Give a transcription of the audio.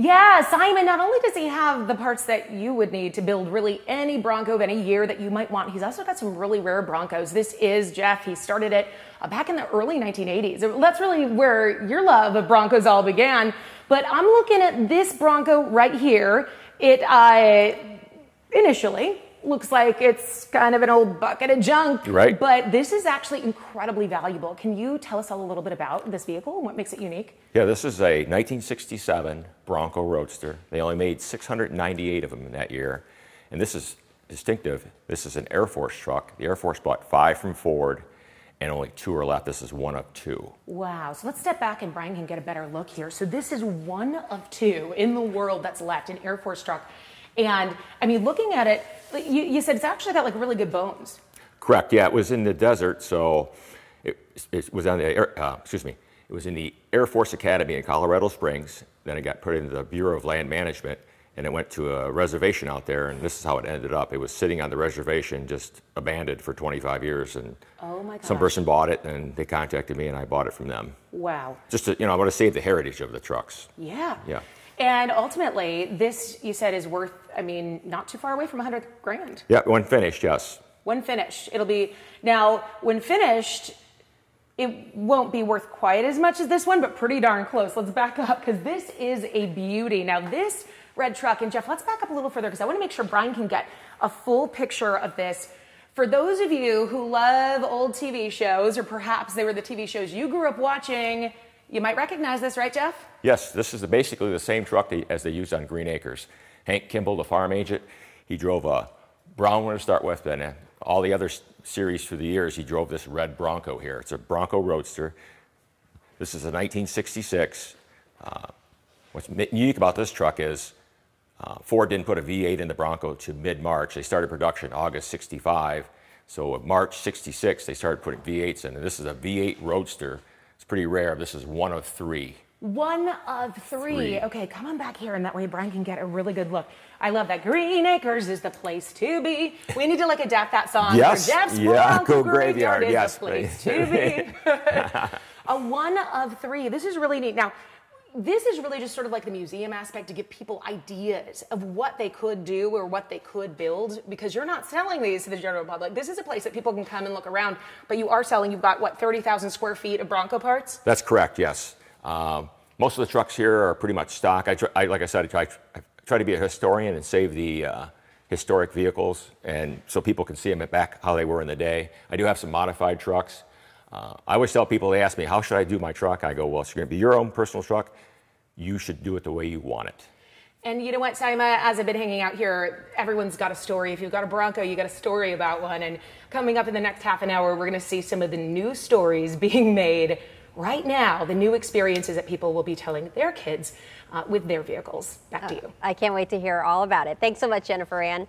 Yeah, Simon, not only does he have the parts that you would need to build really any Bronco of any year that you might want, he's also got some really rare Broncos. This is Jeff. He started it back in the early 1980s. That's really where your love of Broncos all began. But I'm looking at this Bronco right here. It initially looks like it's kind of an old bucket of junk, right? But this is actually incredibly valuable. Can you tell us all a little bit about this vehicle and what makes it unique? Yeah, this is a 1967 Bronco Roadster. They only made 698 of them in that year. And this is distinctive. This is an Air Force truck. The Air Force bought 5 from Ford, and only 2 are left. This is one of 2. Wow. So let's step back and Brian can get a better look here. So this is one of 2 in the world that's left, an Air Force truck. And I mean, looking at it, you said it's actually got like really good bones. Correct. Yeah, it was in the desert, so it was on the it was in the Air Force Academy in Colorado Springs. Then it got put into the Bureau of Land Management, and it went to a reservation out there. And this is how it ended up. It was sitting on the reservation, just abandoned for 25 years. And oh my gosh. Some person bought it, and they contacted me, and I bought it from them. Wow. Just to, I want to save the heritage of the trucks. Yeah. Yeah. And ultimately, this, you said, is worth, I mean, not too far away from 100 grand. Yeah, when finished, yes. When finished. It'll be, now, when finished, it won't be worth quite as much as this one, but pretty darn close. Let's back up, because this is a beauty. Now, this red truck, and Jeff, let's back up a little further, because I want to make sure Brian can get a full picture of this. For those of you who love old TV shows, or perhaps they were the TV shows you grew up watching, you might recognize this, right, Jeff? Yes, this is basically the same truck as they used on Green Acres. Hank Kimball, the farm agent, he drove a brown one to start with, and all the other series through the years, he drove this red Bronco here. It's a Bronco Roadster. This is a 1966. What's unique about this truck is Ford didn't put a V8 in the Bronco to mid-March. They started production August 65. So March 66, they started putting V8s in, and this is a V8 Roadster. It's pretty rare. This is one of 3. One of 3. Okay, come on back here, and that way Brian can get a really good look. I love that. Green Acres is the place to be. We need to like adapt that song. Yes, for Jeff's Bronco Graveyard is yes, the place to be. A one of 3. This is really neat. Now, this is really just sort of like the museum aspect to give people ideas of what they could do or what they could build, because you're not selling these to the general public. This is a place that people can come and look around, but you are selling, you've got, what, 30,000 square feet of Bronco parts? That's correct, yes. Most of the trucks here are pretty much stock. Like I said, I try to be a historian and save the historic vehicles, and so people can see them back how they were in the day. I do have some modified trucks. I always tell people, they ask me, how should I do my truck? I go, well, it's going to be your own personal truck. You should do it the way you want it. And you know what, Saima, as I've been hanging out here, everyone's got a story. If you've got a Bronco, you got a story about one. And coming up in the next half an hour, we're going to see some of the new stories being made right now, the new experiences that people will be telling their kids with their vehicles. Back to you. I can't wait to hear all about it. Thanks so much, Jennifer Ann.